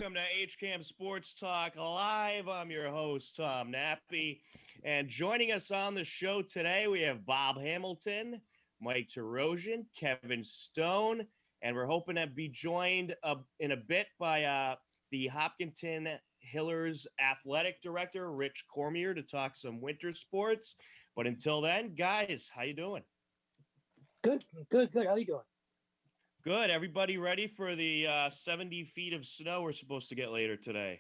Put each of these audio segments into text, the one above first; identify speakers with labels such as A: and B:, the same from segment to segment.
A: Welcome to HCAM Sports Talk Live. I'm your host, Tom Nappy. And joining us on the show today, we have Bob Hamilton, Mike Terosian, Kevin Stone, and we're hoping to be joined in a bit by the Hopkinton Hillers Athletic Director, Rich Cormier, to talk some winter sports. But until then, guys, how you doing?
B: Good. How are you doing?
A: Good. Everybody ready for the 70 feet of snow we're supposed to get later today?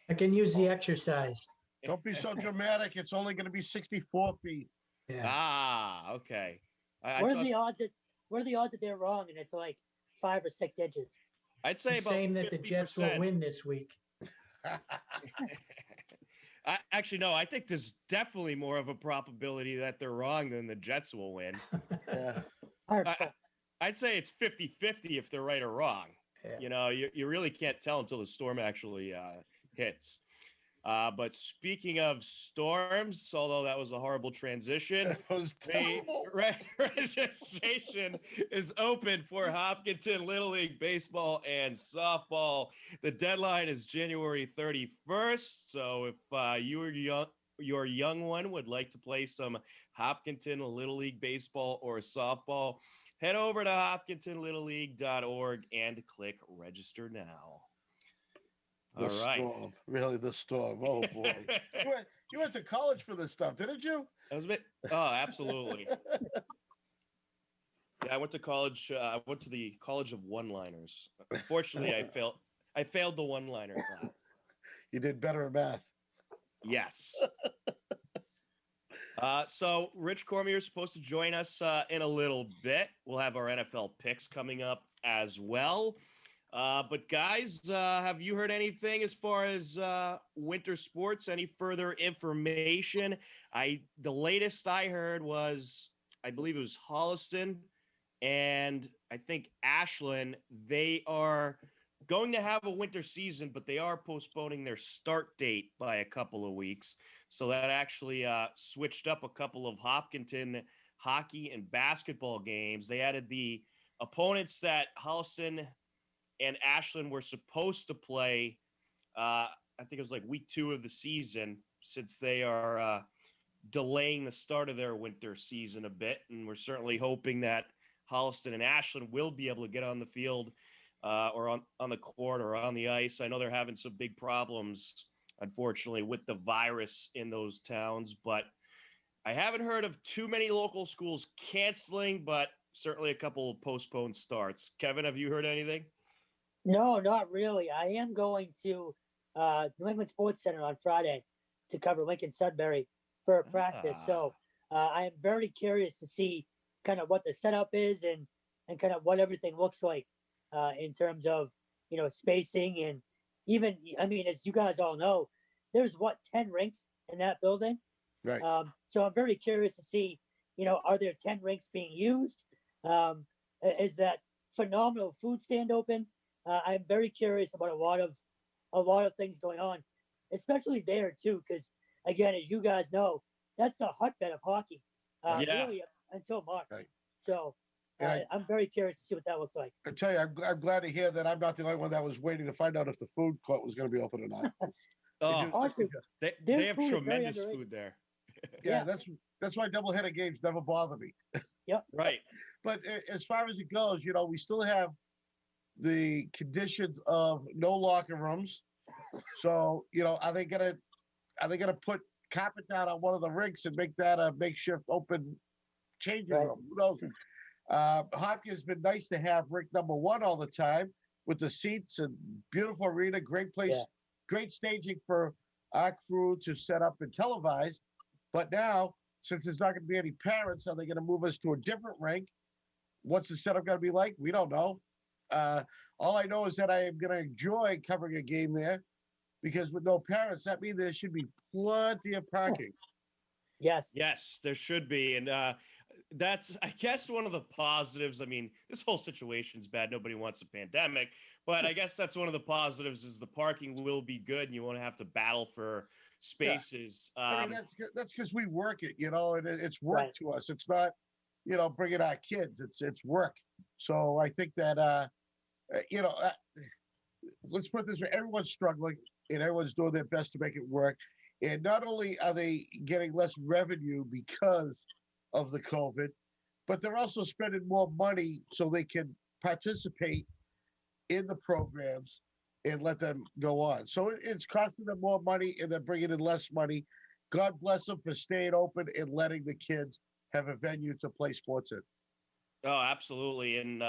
C: I can use the exercise.
D: Don't be so dramatic. It's only going to be 64 feet.
C: Yeah.
A: Okay.
B: What are the odds that they're wrong and it's like 5 or 6 inches?
A: I'd say about
C: saying that
A: 50%.
C: the Jets will win this week.
A: Actually, no, I think there's definitely more of a probability that they're wrong than the Jets will win.
D: Yeah.
A: I'd say it's 50-50 if they're right or wrong.
C: Yeah.
A: You know, you really can't tell until the storm actually hits. But speaking of storms, although that was a horrible transition,
D: It was terrible.
A: registration is open for Hopkinton Little League baseball and softball. The deadline is January 31st. So if your young one would like to play some Hopkinton Little League baseball or softball, head over to hopkintonlittleleague.org and click register now.
D: The storm. Really, the storm. Oh, boy. You went to college for this stuff, didn't you?
A: That was a bit. Oh, absolutely. Yeah, I went to college. I went to the College of One-Liners. Unfortunately, I failed the one-liner class.
D: You did better in math.
A: Yes. So Rich Cormier is supposed to join us in a little bit. We'll have our NFL picks coming up as well. But guys, have you heard anything as far as winter sports? Any further information? The latest I heard was, I believe it was Holliston and I think Ashland. They are going to have a winter season, but they are postponing their start date by a couple of weeks. So that actually switched up a couple of Hopkinton hockey and basketball games. They added the opponents that Holliston and Ashland were supposed to play. I think it was like week 2 of the season, since they are delaying the start of their winter season a bit. And we're certainly hoping that Holliston and Ashland will be able to get on the field or on the court or on the ice. I know they're having some big problems, unfortunately, with the virus in those towns, but I haven't heard of too many local schools canceling, but certainly a couple of postponed starts. Kevin, have you heard anything?
B: No, not really. I am going to New England Sports Center on Friday to cover Lincoln Sudbury for a practice. So I am very curious to see kind of what the setup is and kind of what everything looks like in terms of, spacing and even, I mean, as you guys all know, there's 10 rinks in that building.
D: Right.
B: So I'm very curious to see, are there 10 rinks being used? Is that phenomenal food stand open? I'm very curious about a lot of things going on, especially there too, because again, as you guys know, that's the hotbed of hockey, really until March.
D: Right.
B: So I'm very curious to see what that looks like.
D: I tell you, I'm glad to hear that I'm not the only one that was waiting to find out if the food court was going to be open or not.
B: Honestly,
A: they have tremendous food there.
D: Yeah, that's why doubleheader games never bother me.
B: Yep.
A: Right.
D: But as far as it goes, we still have the conditions of no locker rooms. So, are they gonna put carpet down on one of the rinks and make that a makeshift open changing room? Who knows? Hopkins has been nice to have rink number 1 all the time with the seats and beautiful arena, great place, great staging for our crew to set up and televise. But now, since there's not going to be any parents, are they going to move us to a different rink? What's the setup going to be like? We don't know. All I know is that I am going to enjoy covering a game there, because with no parents, that means there should be plenty of parking.
B: Yes,
A: there should be. And that's, I guess, one of the positives. I mean, this whole situation's bad. Nobody wants a pandemic, but I guess that's one of the positives is the parking will be good and you won't have to battle for spaces.
D: I mean, that's because we work it, and it's work to us. It's not, bringing our kids. It's work. So I think that, let's put it this way: everyone's struggling, and everyone's doing their best to make it work. And not only are they getting less revenue because of the COVID, but they're also spending more money so they can participate in the programs and let them go on. So it's costing them more money and they're bringing in less money. God bless them for staying open and letting the kids have a venue to play sports in.
A: Oh, absolutely. And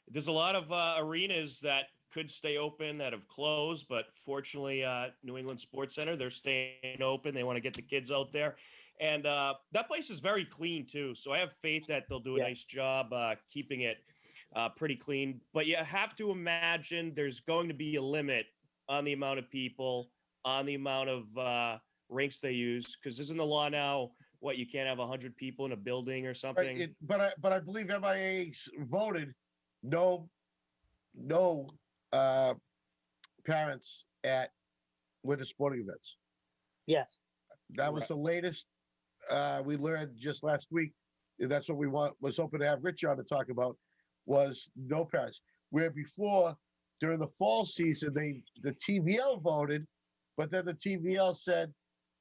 A: there's a lot of arenas that could stay open that have closed, but fortunately, New England Sports Center, they're staying open. They want to get the kids out there. And that place is very clean, too. So I have faith that they'll do a nice job keeping it pretty clean. But you have to imagine there's going to be a limit on the amount of people, on the amount of rinks they use. Because isn't the law now, what, you can't have 100 people in a building or something?
D: Right, but I believe MIA voted no parents at winter sporting events.
B: Yes.
D: That was the latest we learned just last week. And that's what we was hoping to have Rich on to talk about, was no parents. Where before, during the fall season, the TVL voted, but then the TVL said,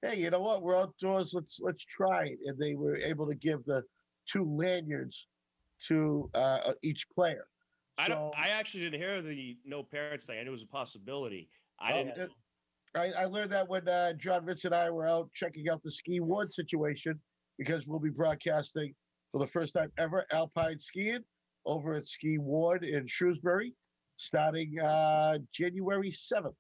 D: hey, you know what? We're outdoors. Let's try it. And they were able to give the 2 lanyards to each player.
A: I actually didn't hear the no parents thing. I knew it was a possibility.
D: I learned that when John Ritz and I were out checking out the ski ward situation, because we'll be broadcasting for the first time ever alpine skiing over at Ski Ward in Shrewsbury, starting January 7th.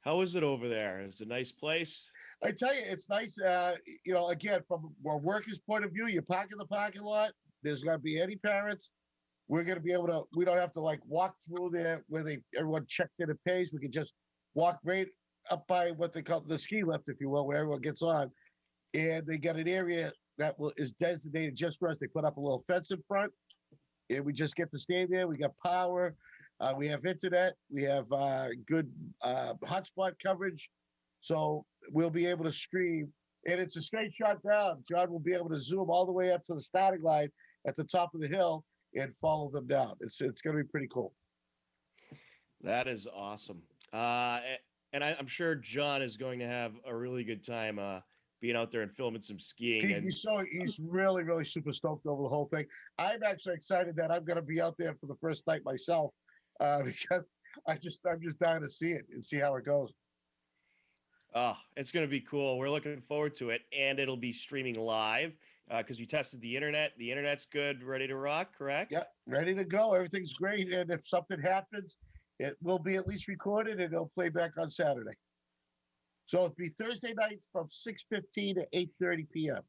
A: How is it over there? Is it a nice place?
D: I tell you, it's nice. Again, from a worker's point of view, you park in the parking lot. There's not be any parents. We're going to be able to. We don't have to walk through there where everyone checks in and pays. We can just walk right up by what they call the ski lift, if you will, where everyone gets on, and they got an area that is designated just for us. They put up a little fence in front, and we just get to stay there. We got power. We have internet. We have good hotspot coverage. So we'll be able to stream. And it's a straight shot down. John will be able to zoom all the way up to the starting line at the top of the hill and follow them down. It's going to be pretty cool.
A: That is awesome. And I'm sure John is going to have a really good time being out there and filming some skiing.
D: He's really, really super stoked over the whole thing. I'm actually excited that I'm going to be out there for the first night myself because I'm just dying to see it and see how it goes.
A: Oh, it's going to be cool. We're looking forward to it. And it'll be streaming live because you tested the internet. The internet's good, ready to rock, correct?
D: Yeah, ready to go. Everything's great. And if something happens, it will be at least recorded and it'll play back on Saturday. So it'll be Thursday night from 6:15 to 8:30 p.m.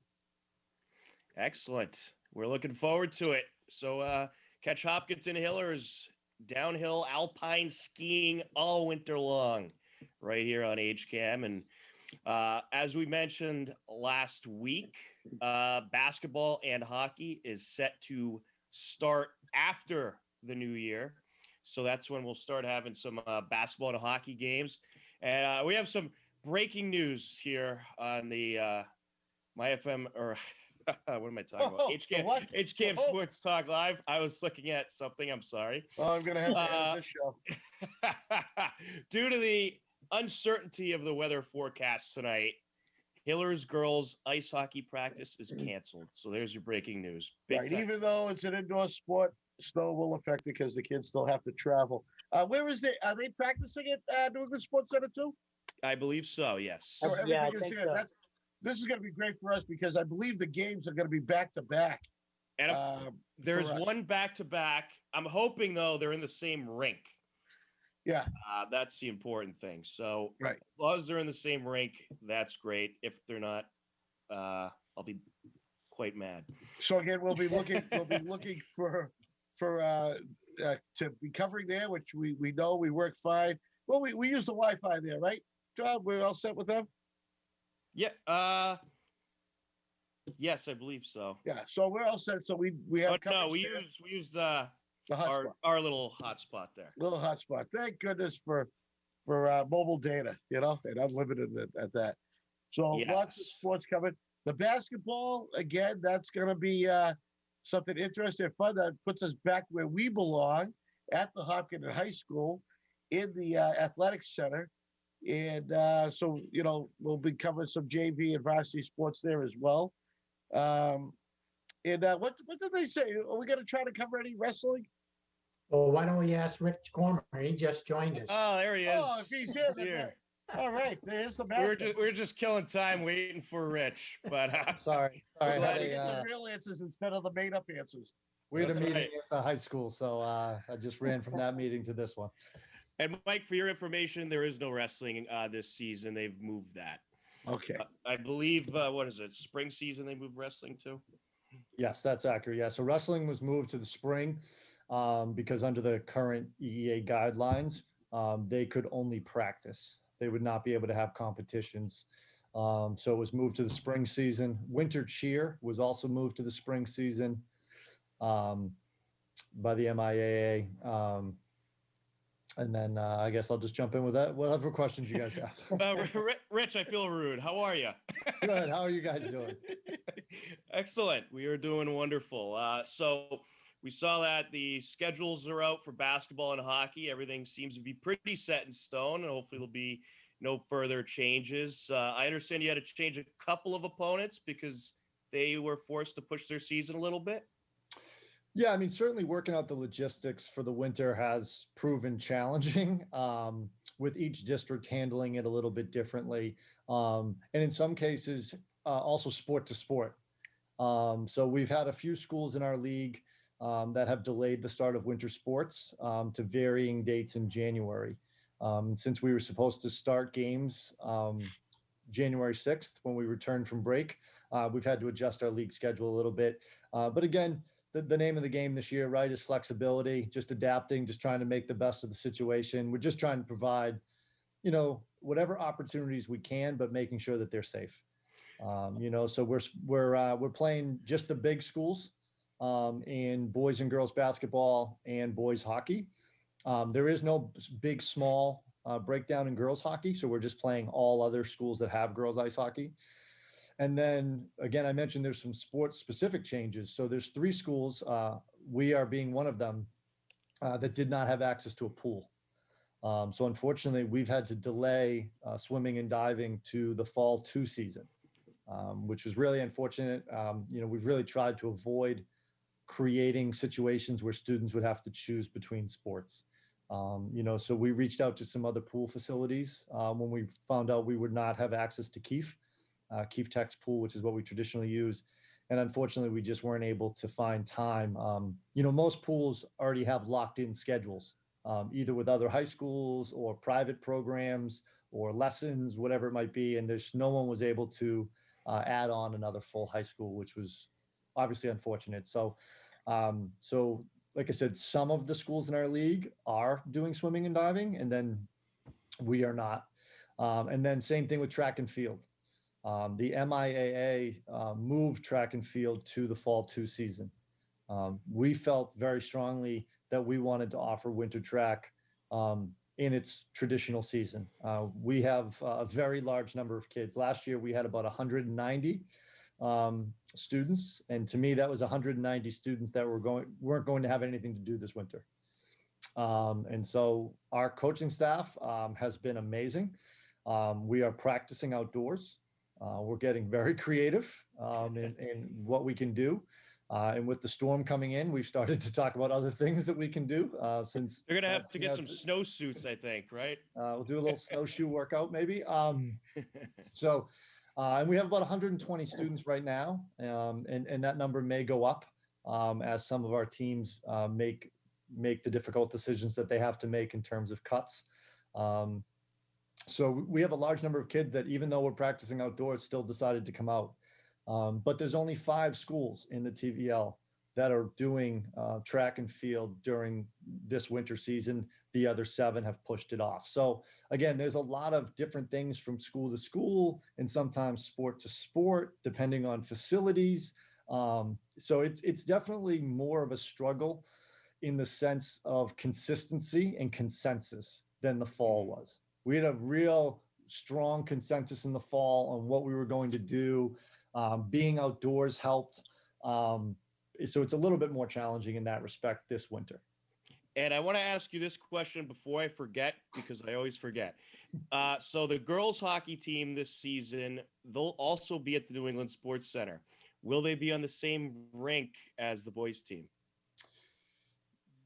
A: Excellent. We're looking forward to it. So catch Hopkinton Hillers downhill alpine skiing all winter long right here on HCAM. And as we mentioned last week, basketball and hockey is set to start after the new year. So that's when we'll start having some basketball and hockey games. And we have some breaking news here on the my FM, or what am I talking about? HCAM Sports Talk Live. I was looking at something. I'm sorry.
D: Oh, I'm going to have to end this show.
A: Due to the uncertainty of the weather forecast tonight, Hillers girls ice hockey practice is canceled. So there's your breaking news.
D: Right. Even though it's an indoor sport, snow will affect it because the kids still have to travel. Where is it? Are they practicing at New England Sports Center too?
A: I believe so, yes.
D: So everything is there. So. This is going to be great for us because I believe the games are going to be back to back.
A: And there's one back to back. I'm hoping though they're in the same rink.
D: Yeah,
A: that's the important thing. So
D: right,
A: as long as they're in the same rink, that's great. If they're not, I'll be quite mad.
D: So again, we'll be looking for to be covering there, which we know we work fine. Well, we use the Wi-Fi there, right, John? We're all set with them.
A: Yeah. Yes, I believe so.
D: Yeah. So we're all set. So we have.
A: But no, we use the our little hotspot there.
D: Little hotspot. Thank goodness for mobile data, and unlimited at that. So lots of sports coming. The basketball again. That's going to be something interesting, fun. That puts us back where we belong at the Hopkinton High School. in the athletics center. And so, we'll be covering some JV and varsity sports there as well. And what did they say? Are we going to try to cover any wrestling?
C: Well, why don't we ask Rich Cormier? He just joined us.
A: Oh, there he is.
D: Oh, if he's here, then all right. There's the master.
A: We're just killing time waiting for Rich, but
E: Sorry.
D: We're glad
E: I
D: to get
E: had
D: the real answers instead of the made-up answers.
E: we had a
A: That's
E: meeting
A: right.
E: at the high school, so I just ran from that meeting to this one.
A: And Mike, for your information, there is no wrestling this season. They've moved that.
D: Okay.
A: I believe what is it? Spring season they moved wrestling to.
E: Yes, that's accurate. Yeah, so wrestling was moved to the spring because under the current EEA guidelines, they could only practice. They would not be able to have competitions. So it was moved to the spring season. Winter cheer was also moved to the spring season by the MIAA. And then I guess I'll just jump in with that. Whatever questions you guys have.
A: Rich, I feel rude. How are you?
E: Good. How are you guys doing?
A: Excellent. We are doing wonderful. So we saw that the schedules are out for basketball and hockey. Everything seems to be pretty set in stone, and hopefully there'll be no further changes. I understand you had to change a couple of opponents because they were forced to push their season a little bit.
E: Yeah, I mean, certainly working out the logistics for the winter has proven challenging, with each district handling it a little bit differently. And in some cases, also sport to sport. So we've had a few schools in our league that have delayed the start of winter sports to varying dates in January. Since we were supposed to start games January 6th when we returned from break, we've had to adjust our league schedule a little bit. But again, the name of the game this year, right, is flexibility, just adapting, just trying to make the best of the situation. We're just trying to provide, whatever opportunities we can, but making sure that they're safe. So we're playing just the big schools in boys and girls basketball and boys hockey. There is no big, small breakdown in girls hockey. So we're just playing all other schools that have girls ice hockey. And then again, I mentioned there's some sports specific changes. So there's 3 schools, we are being one of them, that did not have access to a pool. So unfortunately, we've had to delay swimming and diving to the fall 2 season, which was really unfortunate. We've really tried to avoid creating situations where students would have to choose between sports. So we reached out to some other pool facilities when we found out we would not have access to Keefe Tech's pool, which is what we traditionally use. And unfortunately, we just weren't able to find time. Most pools already have locked in schedules, either with other high schools or private programs or lessons, whatever it might be. And no one was able to add on another full high school, which was obviously unfortunate. So like I said, some of the schools in our league are doing swimming and diving, and then we are not. And then same thing with track and field. The MIAA moved track and field to the fall 2 season. We felt very strongly that we wanted to offer winter track in its traditional season. We have a very large number of kids. Last year, we had about 190 students. And to me, that was 190 students that weren't going to have anything to do this winter. And so our coaching staff has been amazing. We are practicing outdoors. We're getting very creative in what we can do. And with the storm coming in, we've started to talk about other things that we can do since
A: You're going to have to get some snowsuits, I think, right?
E: We'll do a little snowshoe workout maybe. And we have about 120 students right now. And that number may go up as some of our teams make the difficult decisions that they have to make in terms of cuts. So we have a large number of kids that, even though we're practicing outdoors, still decided to come out. But there's only 5 schools in the TVL that are doing track and field during this winter season. The other 7 have pushed it off. So again, there's a lot of different things from school to school and sometimes sport to sport, depending on facilities. So it's definitely more of a struggle in the sense of consistency and consensus than the fall was. We had a real strong consensus in the fall on what we were going to do. Being outdoors helped. So it's a little bit more challenging in that respect this winter.
A: And I want to ask you this question before I forget, because I always forget. So the girls hockey team this season, they'll also be at the New England Sports Center. Will they be on the same rink as the boys team?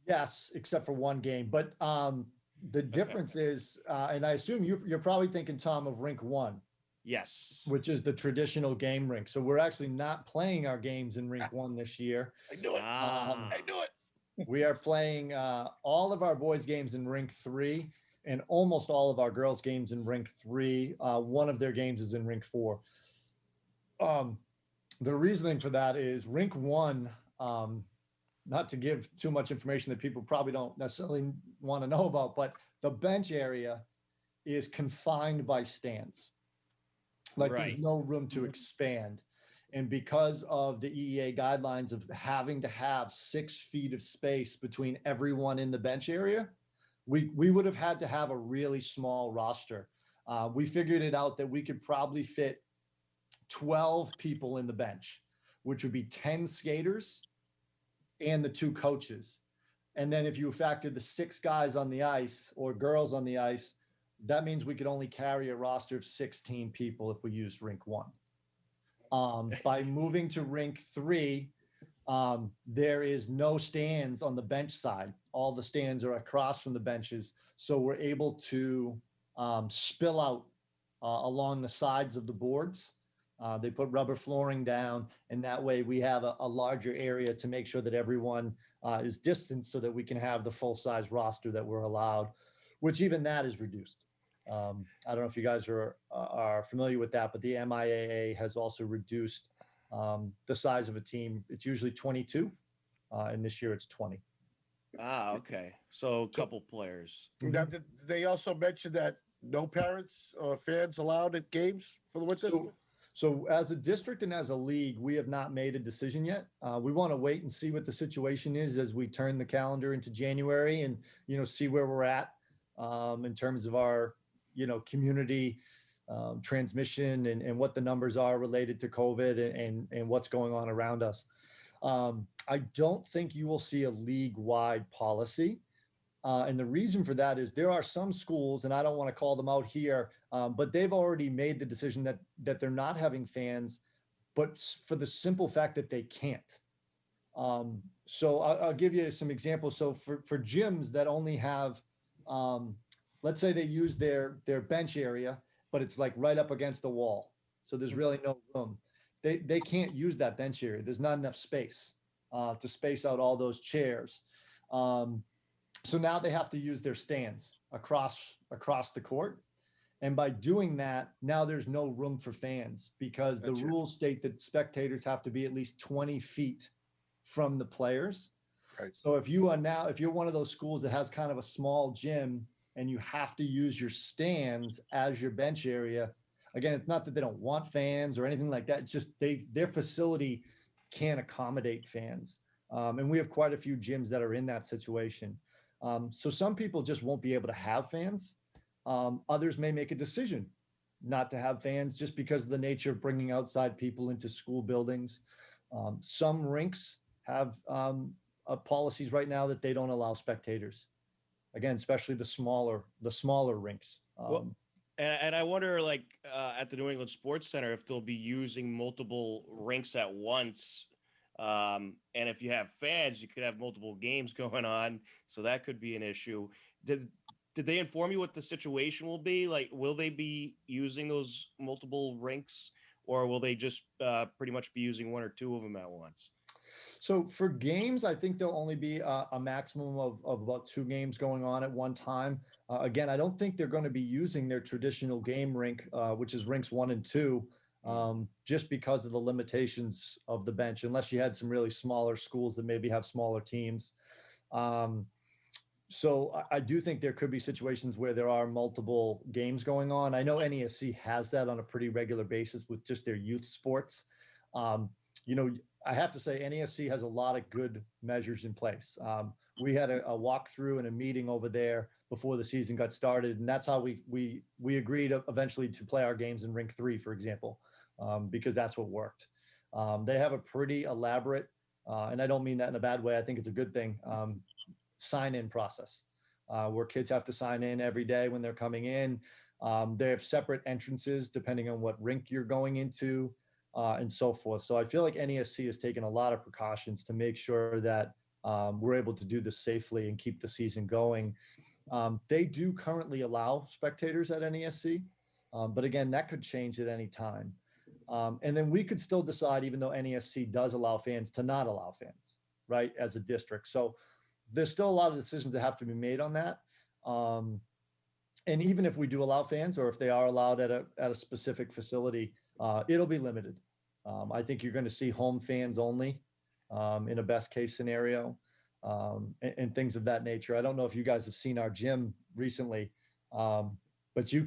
E: Yes, except for one game. But the difference is, and I assume you're probably thinking, Tom, of rink one.
A: Yes.
E: Which is the traditional game rink. So we're actually not playing our games in rink one this year.
D: I knew it. I knew it.
E: We are playing all of our boys' games in rink three and almost all of our girls' games in rink three. One of their games is in rink four. The reasoning for that is rink one, not to give too much information that people probably don't necessarily want to know about, but the bench area is confined by stands. Like there's no room to expand. And because of the EEA guidelines of having to have 6 feet of space between everyone in the bench area, we would have had to have a really small roster. We figured it out that we could probably fit 12 people in the bench, which would be 10 skaters and the 2 coaches. And then if you factor the 6 guys on the ice or girls on the ice, that means we could only carry a roster of 16 people if we used rink one. By moving to rink three, there is no stands on the bench side. All the stands are across from the benches. So we're able to spill out along the sides of the boards. They put rubber flooring down, and that way we have a larger area to make sure that everyone is distanced so that we can have the full-size roster that we're allowed, which even that is reduced. I don't know if you guys are familiar with that, but the MIAA has also reduced the size of a team. It's usually 22, and this year it's 20.
A: Okay. So a couple players.
D: Now, did they also mention that no parents or fans allowed at games for the winter?
E: So as a district and as a league, we have not made a decision yet. We want to wait and see what the situation is as we turn the calendar into January and, see where we're at in terms of our, community transmission and what the numbers are related to COVID and what's going on around us. I don't think you will see a league-wide policy. And the reason for that is there are some schools, and I don't want to call them out here, but they've already made the decision that they're not having fans, but for the simple fact that they can't. So I'll give you some examples. So for gyms that only have, let's say they use their bench area, but it's like right up against the wall. So there's really no room. They can't use that bench area. There's not enough space to space out all those chairs. So now they have to use their stands across the court. And by doing that, now there's no room for fans because the rules state that spectators have to be at least 20 feet from the players.
D: Right.
E: So if you're one of those schools that has kind of a small gym and you have to use your stands as your bench area, again, it's not that they don't want fans or anything like that. It's just their facility can't accommodate fans. And we have quite a few gyms that are in that situation. So some people just won't be able to have fans. Others may make a decision not to have fans just because of the nature of bringing outside people into school buildings. Some rinks have policies right now that they don't allow spectators. Again, especially the smaller rinks.
A: And I wonder, at the New England Sports Center, if they'll be using multiple rinks at once. And if you have fans, you could have multiple games going on. So that could be an issue. Did they inform you what the situation will be? Like, will they be using those multiple rinks, or will they just pretty much be using one or two of them at once?
E: So for games, I think there'll only be a maximum of about 2 games going on at one time. Again, I don't think they're going to be using their traditional game rink, which is rinks 1 and 2, just because of the limitations of the bench, unless you had some really smaller schools that maybe have smaller teams. So I do think there could be situations where there are multiple games going on. I know NESC has that on a pretty regular basis with just their youth sports. I have to say NESC has a lot of good measures in place. We had a walkthrough and a meeting over there before the season got started, and that's how we agreed eventually to play our games in rink 3, for example, because that's what worked. They have a pretty elaborate, and I don't mean that in a bad way, I think it's a good thing, sign-in process where kids have to sign in every day when they're coming in. They have separate entrances depending on what rink you're going into and so forth. So I feel like NESC has taken a lot of precautions to make sure that we're able to do this safely and keep the season going. They do currently allow spectators at NESC, but again, that could change at any time. And then we could still decide, even though NESC does allow fans, to not allow fans, right, as a district. So there's still a lot of decisions that have to be made on that. And even if we do allow fans, or if they are allowed at a specific facility, it'll be limited. I think you're going to see home fans only in a best case scenario, and things of that nature. I don't know if you guys have seen our gym recently, but you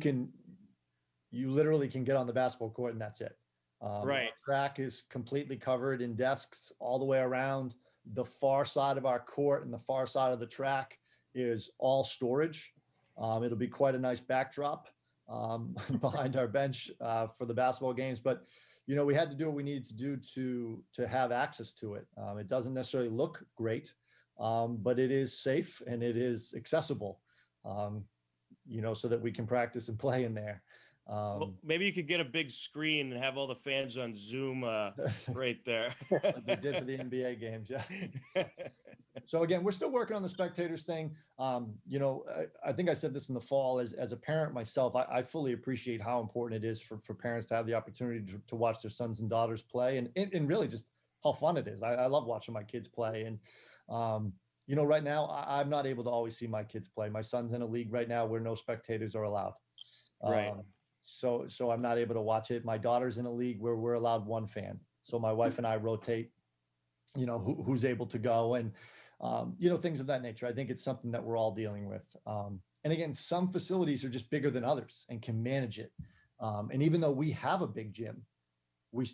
E: literally can get on the basketball court and that's it.
A: Right.
E: Our track is completely covered in desks all the way around. The far side of our court and the far side of the track is all storage. It'll be quite a nice backdrop behind our bench for the basketball games. But, we had to do what we needed to do to have access to it. It doesn't necessarily look great, but it is safe and it is accessible, so that we can practice and play in there.
A: Well, maybe you could get a big screen and have all the fans on Zoom right there.
E: Like they did for the NBA games, yeah. So again, we're still working on the spectators thing. I think I said this in the fall. As a parent myself, I fully appreciate how important it is for parents to have the opportunity to watch their sons and daughters play, and really just how fun it is. I love watching my kids play, and right now I'm not able to always see my kids play. My son's in a league right now where no spectators are allowed.
A: Right.
E: So I'm not able to watch it. My daughter's in a league where we're allowed one fan. So my wife and I rotate, who's able to go, and, things of that nature. I think it's something that we're all dealing with. And again, some facilities are just bigger than others and can manage it. And even though we have a big gym,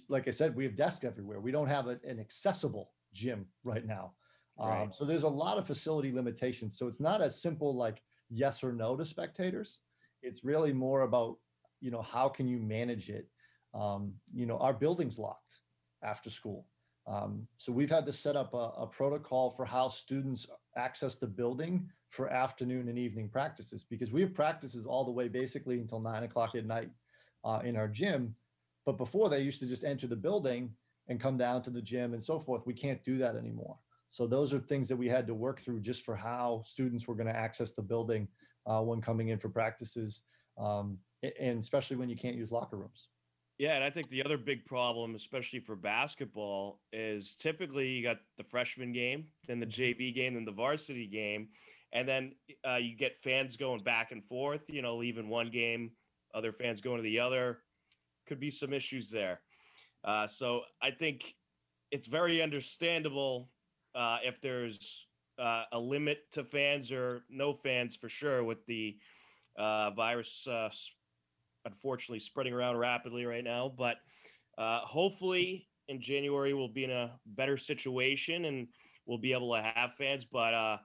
E: like I said, we have desks everywhere. We don't have an accessible gym right now.
A: Right.
E: So there's a lot of facility limitations. So it's not as simple like yes or no to spectators. It's really more about, how can you manage it? Our building's locked after school. So we've had to set up a protocol for how students access the building for afternoon and evening practices, because we have practices all the way basically until 9:00 at night in our gym. But before, they used to just enter the building and come down to the gym and so forth. We can't do that anymore. So those are things that we had to work through just for how students were going to access the building when coming in for practices. And especially when you can't use locker rooms.
A: Yeah, and I think the other big problem, especially for basketball, is typically you got the freshman game, then the JV game, then the varsity game, and then you get fans going back and forth, leaving one game, other fans going to the other. Could be some issues there. So I think it's very understandable if there's a limit to fans or no fans for sure with the virus unfortunately spreading around rapidly right now, but hopefully in January we'll be in a better situation and we'll be able to have fans. But a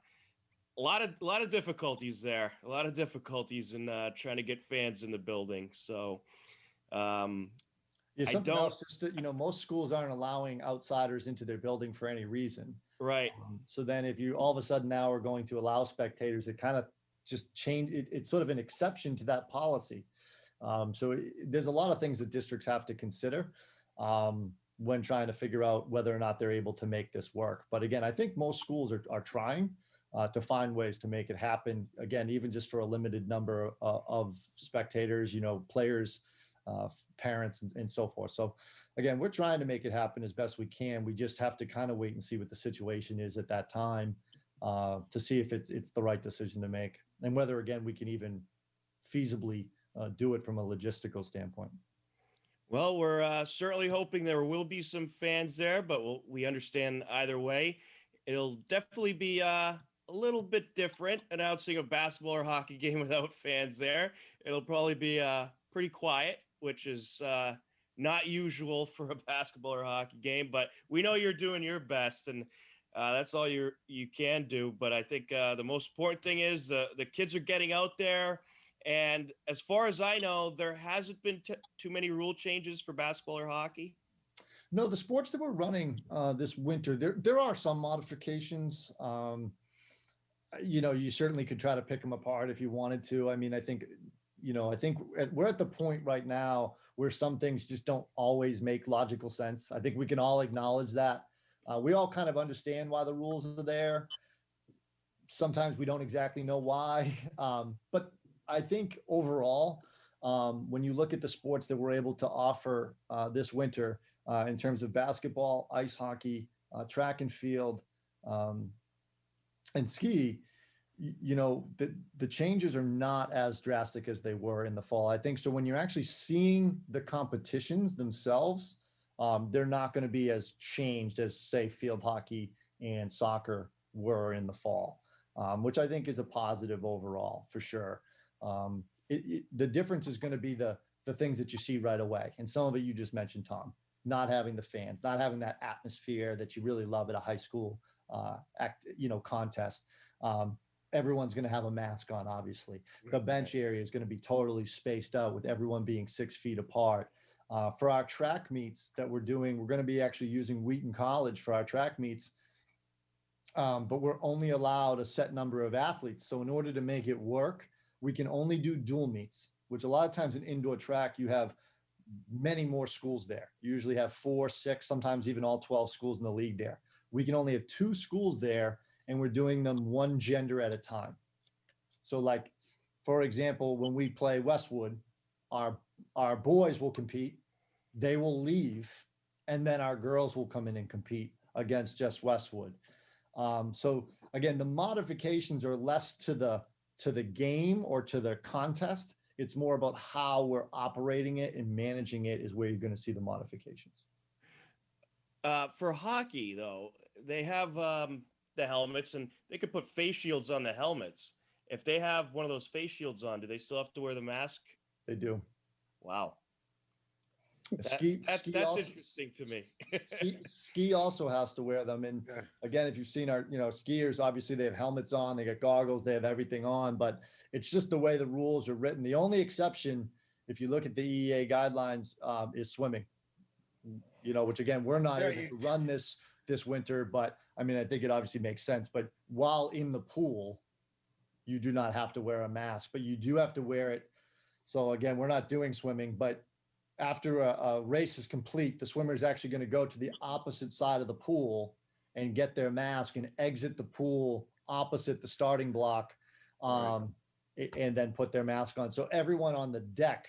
A: lot of difficulties there, a lot of difficulties in trying to get fans in the building. So
E: something else, just that, most schools aren't allowing outsiders into their building for any reason.
A: Right.
E: So then if you all of a sudden now are going to allow spectators, it kind of just changed. It's sort of an exception to that policy. There's a lot of things that districts have to consider when trying to figure out whether or not they're able to make this work. But again, I think most schools are trying to find ways to make it happen. Again, even just for a limited number of spectators, players, parents, and so forth. So again, we're trying to make it happen as best we can. We just have to kind of wait and see what the situation is at that time to see if it's the right decision to make, and whether, again, we can even feasibly do it from a logistical standpoint.
A: Well, we're certainly hoping there will be some fans there, but we understand either way. It'll definitely be a little bit different announcing a basketball or hockey game without fans there. It'll probably be pretty quiet, which is not usual for a basketball or hockey game, but we know you're doing your best, and that's all you can do. But I think the most important thing is the kids are getting out there. And as far as I know, there hasn't been too many rule changes for basketball or hockey.
E: No, the sports that we're running this winter, there are some modifications. You certainly could try to pick them apart if you wanted to. I mean, I think we're at the point right now where some things just don't always make logical sense. I think we can all acknowledge that. We all kind of understand why the rules are there. Sometimes we don't exactly know why. But I think overall, when you look at the sports that we're able to offer this winter in terms of basketball, ice hockey, track and field, and ski, the changes are not as drastic as they were in the fall. I think so. When you're actually seeing the competitions themselves, they're not going to be as changed as, say, field hockey and soccer were in the fall, which I think is a positive overall for sure. The difference is going to be the things that you see right away, and some of it you just mentioned, Tom. Not having the fans, not having that atmosphere that you really love at a high school contest. Everyone's going to have a mask on, obviously. The bench area is going to be totally spaced out with everyone being 6 feet apart. For our track meets that we're doing, we're going to be actually using Wheaton College for our track meets, but we're only allowed a set number of athletes. So in order to make it work, we can only do dual meets, which a lot of times in indoor track, you have many more schools there. You usually have 4, 6, sometimes even all 12 schools in the league there. We can only have 2 schools there, and we're doing them one gender at a time. So like, for example, when we play Westwood, our boys will compete, they will leave, and then our girls will come in and compete against just Westwood. So again, the modifications are less to the game or to the contest. It's more about how we're operating it and managing it is where you're going to see the modifications.
A: For hockey, though, they have the helmets, and they could put face shields on the helmets. If they have one of those face shields on, do they still have to wear the mask?
E: They do.
A: Wow.
E: That's
A: also interesting to me.
E: ski also has to wear them. And again, if you've seen our, skiers, obviously they have helmets on, they got goggles, they have everything on, but it's just the way the rules are written. The only exception, if you look at the EEA guidelines, is swimming, which again, we're not able to run this winter, but I mean, I think it obviously makes sense. But while in the pool, you do not have to wear a mask, but you do have to wear it. So again, we're not doing swimming, but after a race is complete, the swimmer is actually going to go to the opposite side of the pool and get their mask and exit the pool opposite the starting block, and then put their mask on. So everyone on the deck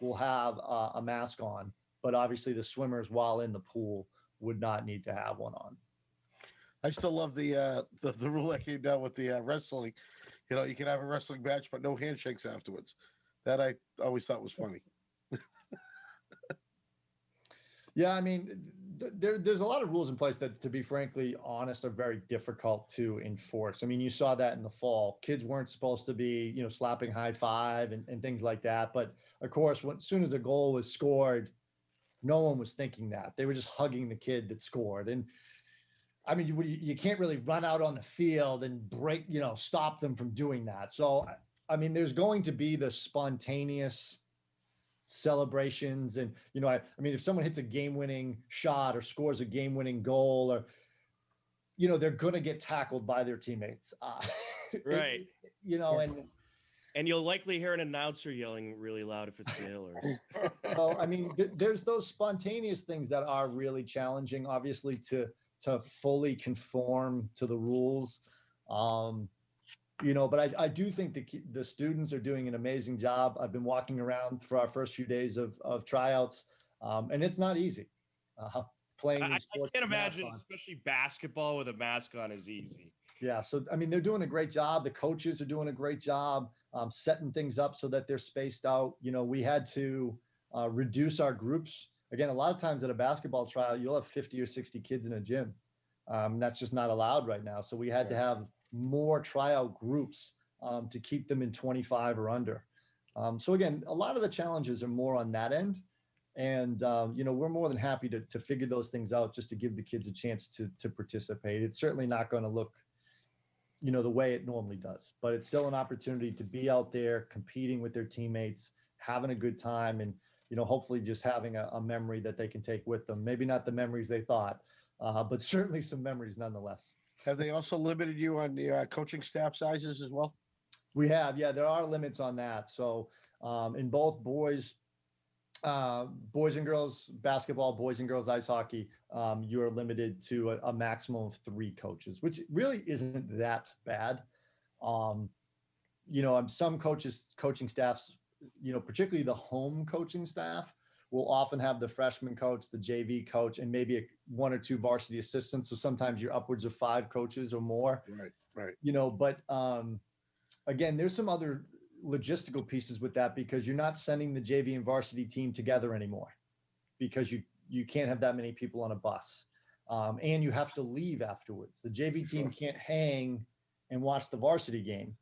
E: will have a mask on, but obviously the swimmers while in the pool would not need to have one on.
D: I still love the rule that came down with the wrestling. You can have a wrestling match, but no handshakes afterwards. That I always thought was funny.
E: Yeah, I mean, there's a lot of rules in place that, to be frankly honest, are very difficult to enforce. I mean, you saw that in the fall. Kids weren't supposed to be, slapping high five and things like that. But of course, as soon as a goal was scored, no one was thinking that. They were just hugging the kid that scored. And I mean, you can't really run out on the field and stop them from doing that. So, I mean, there's going to be the spontaneous celebrations. And, I mean, if someone hits a game-winning shot or scores a game-winning goal, or, they're going to get tackled by their teammates.
A: Right.
E: And
A: you'll likely hear an announcer yelling really loud if it's the Hillers.
E: So, I mean, there's those spontaneous things that are really challenging, obviously, to fully conform to the rules. But I do think the students are doing an amazing job. I've been walking around for our first few days of tryouts, and it's not easy. Playing these sports.
A: I can't imagine, especially basketball with a mask on is easy.
E: Yeah. So, I mean, they're doing a great job. The coaches are doing a great job setting things up so that they're spaced out. We had to reduce our groups. Again, a lot of times at a basketball trial, you'll have 50 or 60 kids in a gym. That's just not allowed right now. So we had to have more tryout groups to keep them in 25 or under. So again, a lot of the challenges are more on that end. And, we're more than happy to figure those things out just to give the kids a chance to participate. It's certainly not going to look, the way it normally does, but it's still an opportunity to be out there competing with their teammates, having a good time, and, hopefully just having a memory that they can take with them. Maybe not the memories they thought, but certainly some memories nonetheless.
D: Have they also limited you on the coaching staff sizes as well?
E: We have, yeah, there are limits on that. So in both boys and girls basketball, boys and girls ice hockey, you are limited to a maximum of 3 coaches, which really isn't that bad. Some coaching staffs, particularly the home coaching staff, will often have the freshman coach, the JV coach, and maybe 1 or 2 varsity assistants. So sometimes you're upwards of 5 coaches or more.
D: Right.
E: But again, there's some other logistical pieces with that, because you're not sending the JV and varsity team together anymore, because you can't have that many people on a bus, and you have to leave afterwards. The JV team can't hang and watch the varsity game.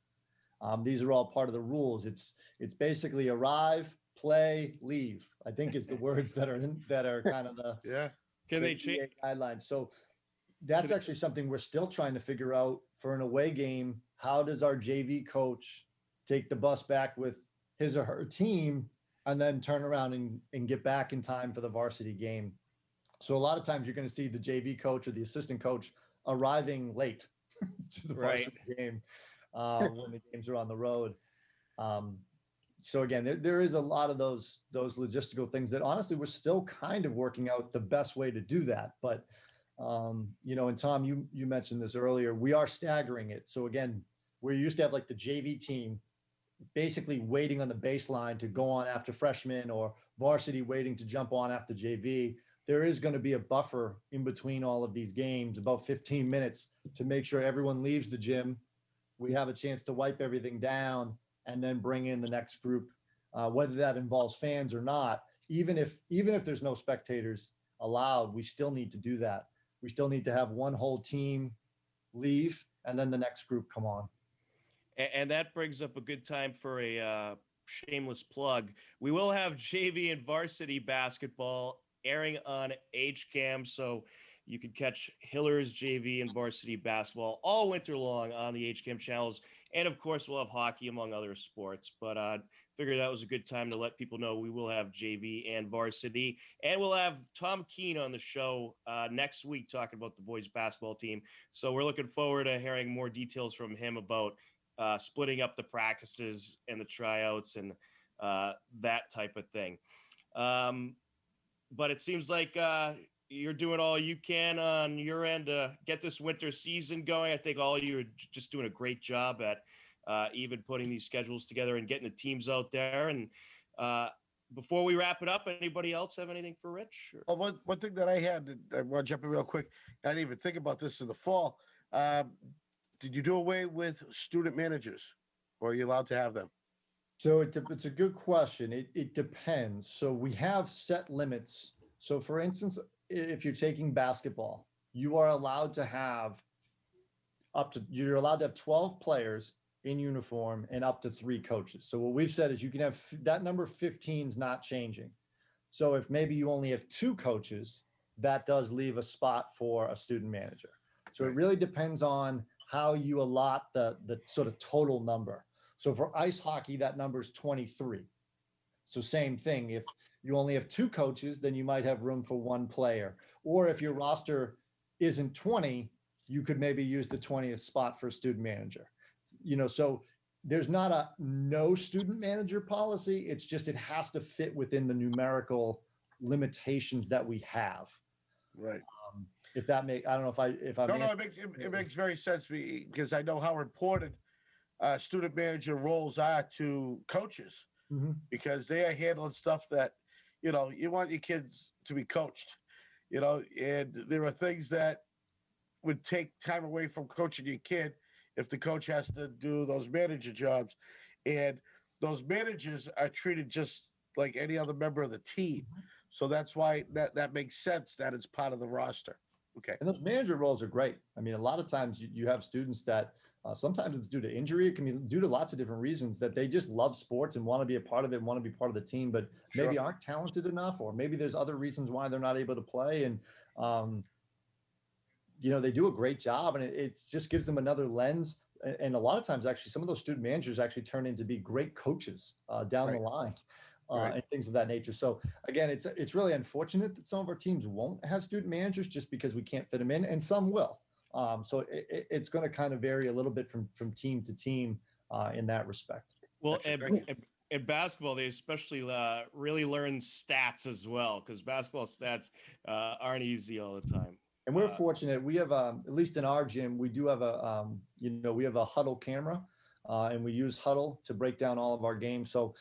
E: These are all part of the rules. It's basically arrive, play, leave, I think is the words that are kind of the
A: Can they change
E: guidelines. So that's actually something we're still trying to figure out for an away game. How does our JV coach take the bus back with his or her team and then turn around and get back in time for the varsity game? So a lot of times you're going to see the JV coach or the assistant coach arriving late to the varsity game when the games are on the road. So again, there is a lot of those logistical things that honestly we're still kind of working out the best way to do that. But and Tom, you mentioned this earlier, we are staggering it. So again, we used to have like the JV team basically waiting on the baseline to go on after freshmen, or varsity waiting to jump on after JV. There is going to be a buffer in between all of these games, about 15 minutes, to make sure everyone leaves the gym. We have a chance to wipe everything down and then bring in the next group, whether that involves fans or not. Even if there's no spectators allowed, we still need to do that. We still need to have one whole team leave and then the next group come on.
A: And that brings up a good time for a shameless plug. We will have JV and varsity basketball airing on HCAM, so you can catch Hiller's JV and varsity basketball all winter long on the HCAM channels. And of course, we'll have hockey among other sports. But I figured that was a good time to let people know we will have JV and varsity. And we'll have Tom Keene on the show next week talking about the boys basketball team. So we're looking forward to hearing more details from him about splitting up the practices and the tryouts and that type of thing. But it seems like you're doing all you can on your end to get this winter season going. I think all you are just doing a great job at even putting these schedules together and getting the teams out there. And before we wrap it up, anybody else have anything for Rich?
D: Well, one thing that I want to jump in real quick. I didn't even think about this in the fall. Did you do away with student managers, or are you allowed to have them?
E: So it's a good question. It depends. So we have set limits. So for instance, if you're taking basketball, you are allowed to have you're allowed to have 12 players in uniform and up to 3 coaches. So what we've said is you can have that number 15 is not changing. So if maybe you only have 2 coaches, that does leave a spot for a student manager. So it really depends on how you allot the sort of total number. So for ice hockey, that number is 23. So same thing. If you only have 2 coaches, then you might have room for 1 player. Or if your roster isn't 20, you could maybe use the 20th spot for a student manager. So there's not a no student manager policy. It's just it has to fit within the numerical limitations that we have.
D: Right.
E: If that makes, I don't know if I'm.
D: No, it makes very sense because I know how important student manager roles are to coaches, because they are handling stuff that, you want your kids to be coached, and there are things that would take time away from coaching your kid if the coach has to do those manager jobs. And those managers are treated just like any other member of the team. So that's why that makes sense that it's part of the roster. Okay.
E: And those manager roles are great. I mean, a lot of times you have students that sometimes it's due to injury. It can be due to lots of different reasons that they just love sports and want to be a part of it, want to be part of the team, but maybe aren't talented enough, or maybe there's other reasons why they're not able to play. And, they do a great job, and it just gives them another lens. And a lot of times, actually, some of those student managers actually turn into be great coaches down the line. And things of that nature. So again, it's really unfortunate that some of our teams won't have student managers just because we can't fit them in, and some will. So it's going to kind of vary a little bit from team to team in that respect.
A: Well, in basketball, they especially really learn stats as well, because basketball stats aren't easy all the time.
E: And we're fortunate. We have, at least in our gym, we do have we have a huddle camera, and we use huddle to break down all of our games. So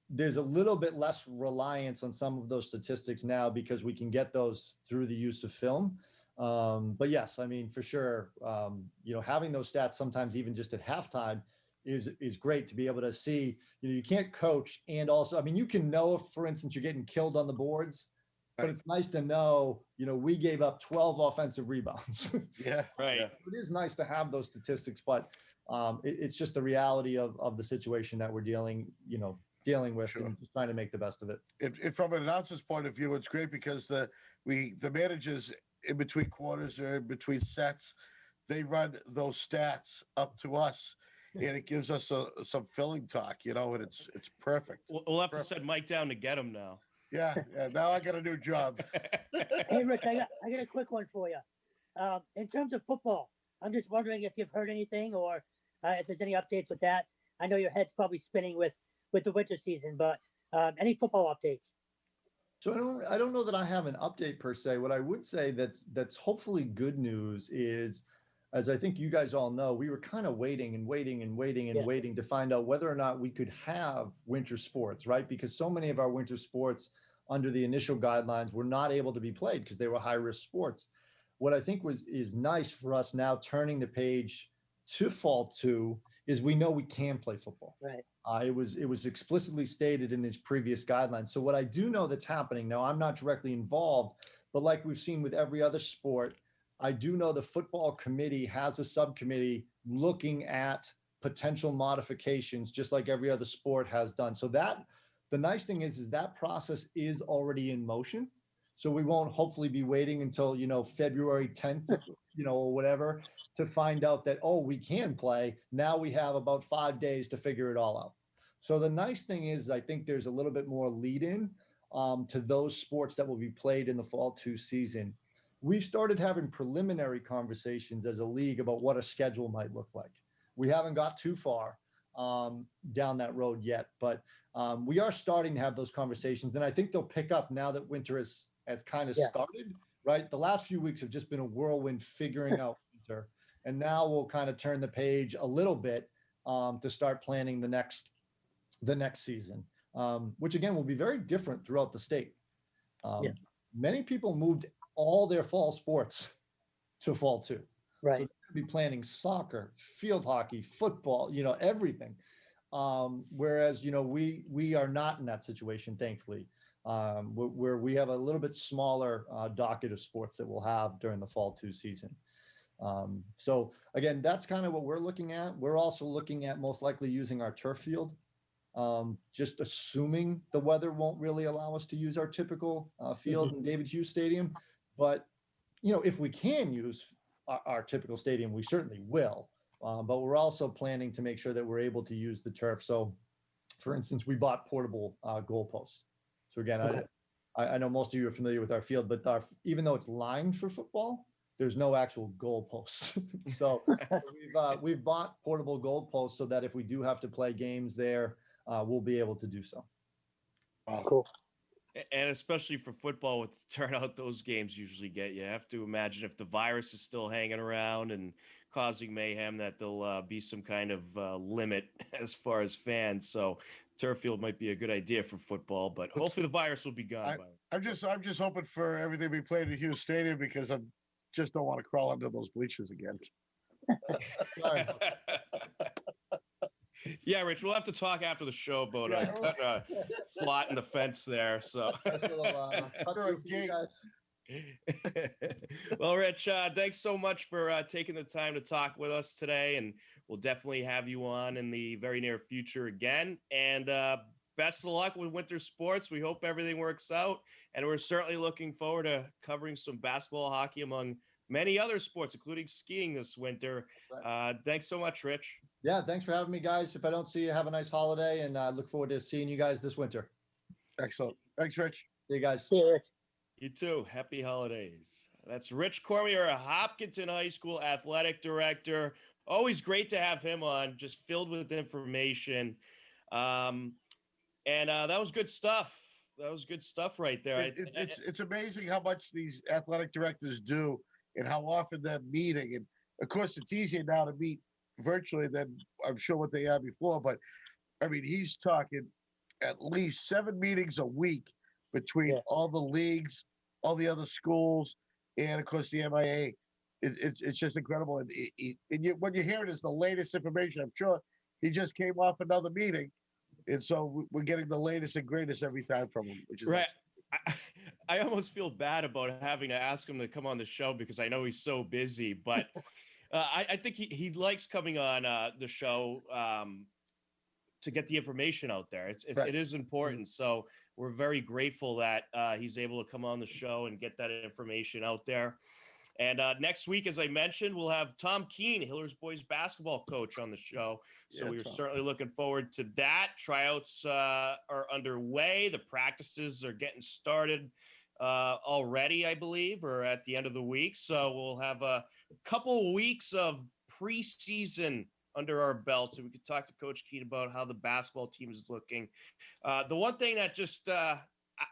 E: there's a little bit less reliance on some of those statistics now because we can get those through the use of film. But yes, I mean, for sure, having those stats sometimes even just at halftime is great to be able to see. You can't coach, and also, I mean, you can know if, for instance, you're getting killed on the boards, but it's nice to know, we gave up 12 offensive rebounds.
D: Yeah,
A: right.
D: Yeah.
E: It is nice to have those statistics, but it's just the reality of the situation that we're dealing with,
D: Sure.
E: and just trying to make the best of it.
D: From an announcer's point of view, it's great because the managers in between quarters or in between sets, they run those stats up to us, and it gives us some filling talk, and it's perfect.
A: We'll have to send Mike down to get him now.
D: Yeah. Now I got a new job.
B: Hey, Rich, I got a quick one for you. In terms of football, I'm just wondering if you've heard anything or if there's any updates with that. I know your head's probably spinning with the winter season, but any football updates?
E: So I don't know that I have an update per se. What I would say that's hopefully good news is, as I think you guys all know, we were kind of waiting to find out whether or not we could have winter sports, right? Because so many of our winter sports under the initial guidelines were not able to be played because they were high-risk sports. What I think is nice for us now turning the page to fall 2 is we know we can play football.
B: Right.
E: It was explicitly stated in these previous guidelines. So what I do know that's happening now, I'm not directly involved, but like we've seen with every other sport, I do know the football committee has a subcommittee looking at potential modifications, just like every other sport has done. So the nice thing is that process is already in motion. So we won't hopefully be waiting until, February 10th, or whatever, to find out that, we can play. Now we have about 5 days to figure it all out. So the nice thing is, I think there's a little bit more lead in to those sports that will be played in the fall 2 season. We've started having preliminary conversations as a league about what a schedule might look like. We haven't got too far down that road yet, but we are starting to have those conversations, and I think they'll pick up now that winter has kind of started, right? The last few weeks have just been a whirlwind figuring out winter, and now we'll kind of turn the page a little bit to start planning the next season, which again will be very different throughout the state. Many people moved all their fall sports to fall 2.
B: Right.
E: So they're going to be planning soccer, field hockey, football, everything. Whereas, we are not in that situation, thankfully, where we have a little bit smaller docket of sports that we'll have during the fall 2 season. So again, that's kind of what we're looking at. We're also looking at most likely using our turf field, just assuming the weather won't really allow us to use our typical field in David Hughes Stadium. But, if we can use our typical stadium, we certainly will. But we're also planning to make sure that we're able to use the turf. So, for instance, we bought portable goalposts. So again, I know most of you are familiar with our field, but even though it's lined for football, there's no actual goalposts. So we've bought portable goalposts so that if we do have to play games there, we'll be able to do so.
B: Cool.
A: And especially for football, with the turnout those games usually get, you have to imagine if the virus is still hanging around and causing mayhem, that there'll be some kind of limit as far as fans. So turf field might be a good idea for football, but hopefully the virus will be gone.
D: I'm just hoping for everything to be played at Hughes Stadium because I just don't want to crawl under those bleachers again.
E: Sorry.
A: Yeah, Rich, we'll have to talk after the show about slot in the fence there. So, well, Rich, thanks so much for taking the time to talk with us today, and we'll definitely have you on in the very near future again. And best of luck with winter sports. We hope everything works out, and we're certainly looking forward to covering some basketball, hockey, among many other sports, including skiing this winter. Thanks so much, Rich.
E: Yeah, thanks for having me, guys. If I don't see you, have a nice holiday, and I look forward to seeing you guys this winter.
D: Excellent. Thanks, Rich.
E: See you guys.
B: See you, Rich.
A: You too. Happy holidays. That's Rich Cormier, a Hopkinton High School athletic director. Always great to have him on, just filled with information. Um, and that was good stuff. That was good stuff right there.
D: It's amazing how much these athletic directors do and how often they're meeting. And of course, it's easier now to meet virtually than I'm sure what they had before. But I mean, he's talking at least 7 meetings a week between all the leagues, all the other schools, and of course the MIA. It's just incredible. And, what you're hearing is the latest information. I'm sure he just came off another meeting. And so we're getting the latest and greatest every time from him, which is
A: right. I almost feel bad about having to ask him to come on the show because I know he's so busy. But I think he likes coming on the show to get the information out there. It is important. So we're very grateful that he's able to come on the show and get that information out there. And next week, as I mentioned, we'll have Tom Keene, Hillers boys basketball coach, on the show. So we're certainly looking forward to that. Tryouts are underway. The practices are getting started already, I believe, or at the end of the week. So we'll have a couple weeks of preseason under our belt, so we could talk to Coach Keene about how the basketball team is looking. The one thing that just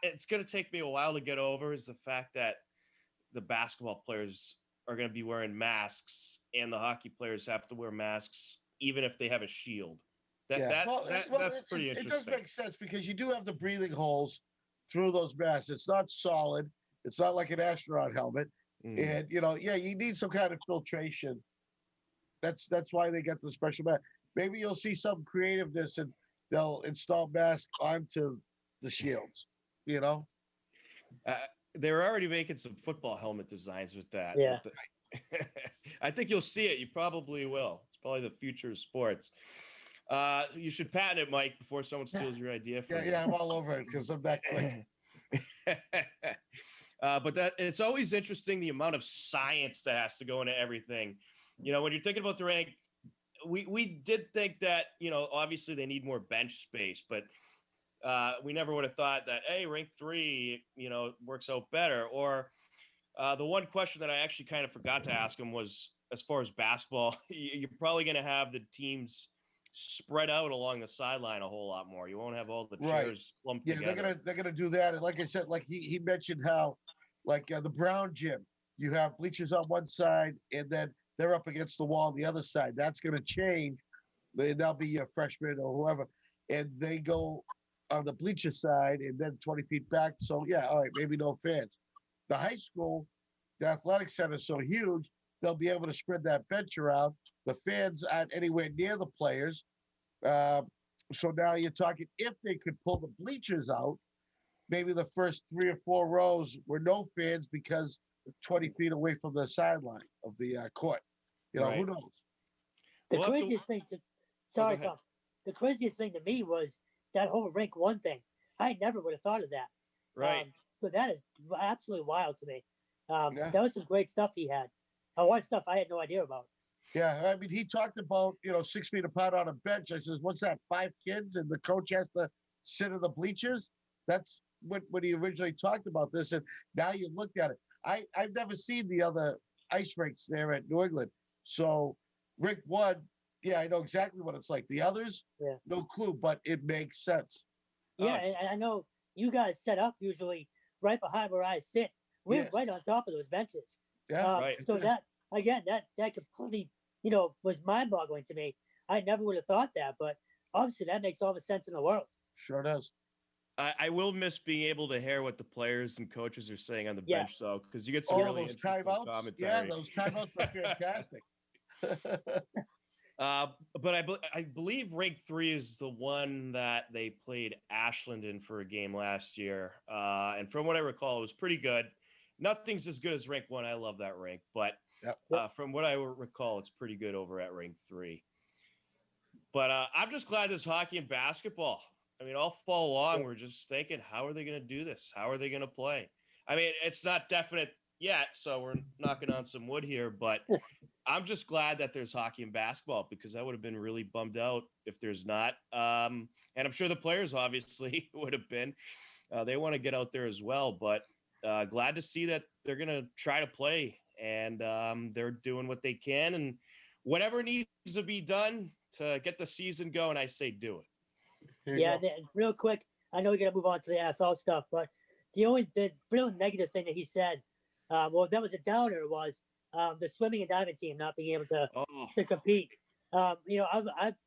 A: it's going to take me a while to get over is the fact that the basketball players are going to be wearing masks and the hockey players have to wear masks even if they have a shield. That's pretty interesting.
D: It does make sense because you do have the breathing holes through those masks. It's not solid. It's not like an astronaut helmet. And, you need some kind of filtration. That's why they get the special mask. Maybe you'll see some creativeness and they'll install masks onto the shields,
A: They're already making some football helmet designs with that.
B: Yeah.
A: I think you'll see it. You probably will. It's probably the future of sports. You should patent it, Mike, before someone steals your idea from you.
D: Yeah, I'm all over it because I'm that quick.
A: But it's always interesting the amount of science that has to go into everything. When you're thinking about the rank, we did think that, obviously they need more bench space, but we never would have thought that, hey, rank 3, works out better. Or the one question that I actually kind of forgot to ask him was, as far as basketball, you're probably going to have the teams spread out along the sideline a whole lot more. You won't have all the chairs clumped together.
D: They're gonna do that. And like I said, like he mentioned how, like the Brown gym, you have bleachers on one side and then they're up against the wall on the other side. That's going to change. They'll be a freshman or whoever, and they go on the bleacher side and then 20 feet back. So all right, maybe no fans. The high school, the athletic center is so huge, they'll be able to spread that bench around. The fans aren't anywhere near the players. So now you're talking, if they could pull the bleachers out, maybe the first 3 or 4 rows were no fans because 20 feet away from the sideline of the court. Who knows?
B: The craziest thing Tom. The craziest thing to me was that whole rank 1 thing. I never would have thought of that.
A: Right.
B: So that is absolutely wild to me. That was some great stuff he had. A lot of stuff I had no idea about.
D: Yeah, I mean, he talked about, 6 feet apart on a bench. I says, what's that, 5 kids? And the coach has to sit in the bleachers? That's when he originally talked about this. And now you looked at it. I've never seen the other ice rinks there at New England. So rink 1, I know exactly what it's like. The others, no clue, but it makes sense.
B: Yeah, and I know you guys set up usually right behind where I sit. We're right on top of those benches.
D: Yeah, right.
B: So that, again, that completely, was mind-boggling to me. I never would have thought that, but obviously that makes all the sense in the world.
D: Sure does.
A: I will miss being able to hear what the players and coaches are saying on the bench, though, because you get some really
D: those
A: interesting
D: timeouts.
A: commentary.
D: Yeah, those timeouts are fantastic.
A: But I believe rank 3 is the one that they played Ashland in for a game last year. And from what I recall, it was pretty good. Nothing's as good as rank 1. I love that rank, but from what I recall, it's pretty good over at rank 3. But I'm just glad there's hockey and basketball. I mean, all fall long, we're just thinking, how are they going to do this? How are they going to play? I mean, it's not definite yet, so we're knocking on some wood here, but I'm just glad that there's hockey and basketball because I would have been really bummed out if there's not. And I'm sure the players obviously would have been. They want to get out there as well, but glad to see that they're going to try to play, and they're doing what they can, and whatever needs to be done to get the season going, I say do it.
B: Yeah, real quick, I know we got to move on to the NFL stuff, but the real negative thing that he said, well, that was a downer, was the swimming and diving team not being able to compete. I've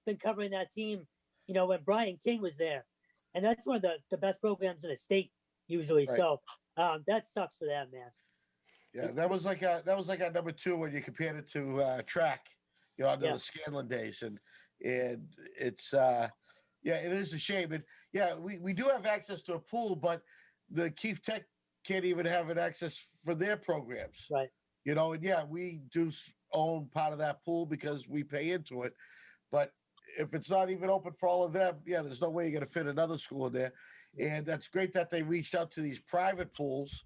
B: been covering that team, when Brian King was there, and that's one of the best programs in the state usually. Right. So that sucks for them, man.
D: Yeah, that was like our number 2 when you compared it to track, under the Scanlon days, and it's it is a shame. And we do have access to a pool, but the Keefe Tech can't even have an access for their programs.
B: Right.
D: And we do own part of that pool because we pay into it. But if it's not even open for all of them, there's no way you're going to fit another school in there. And that's great that they reached out to these private pools